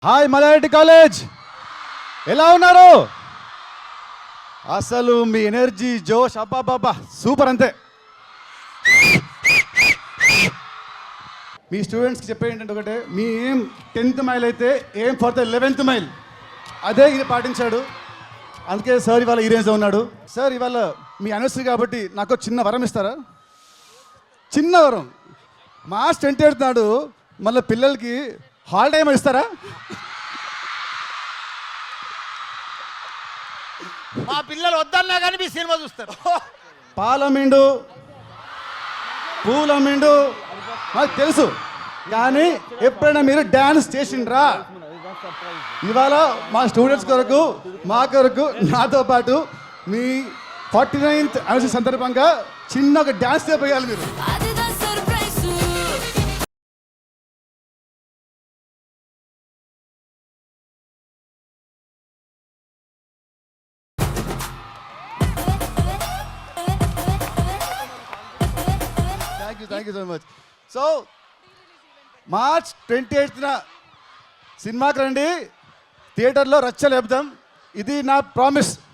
Hi Malayali college, ఎలా ఉన్నారు? అసలు మీ ఎనర్జీ, జోష్, అబ్బాబాబా సూపర్. అంతే. మీ స్టూడెంట్స్కి చెప్పేది ఏంటంటే ఒకటే, మీ ఏం 10th మైల్ అయితే ఏం ఫర్ ద 11th మైల్, అదే ఇది పాటించాడు. అందుకే సార్ ఇవాళ ఈ రేంజ్లో ఉన్నాడు. సార్ ఇవాళ మీ అనర్సరీ కాబట్టి నాకు చిన్న వరం ఇస్తారా? చిన్న వరం. మార్చ్ 28 నాడు మళ్ళీ పిల్లలకి హాలిడే ఏమో ఇస్తారా? మా పిల్లలు వద్దన్నా కానీ మీ సినిమా చూస్తారు. పాలమిండు, పూలమిండు నాకు తెలుసు, కానీ ఎప్పుడైనా మీరు డ్యాన్స్ చేసిండ్రా? ఇవాళ మా స్టూడెంట్స్ కొరకు, మా కొరకు, నాతో పాటు మీ 49th అనర్సరీ సందర్భంగా చిన్న ఒక డ్యాన్స్ చేయాలి మీరు. Thank you so much. So March 28న సినిమాకి రండి, థియేటర్లో రచ్చ లేపుదాం. ఇది నా ప్రామిస్.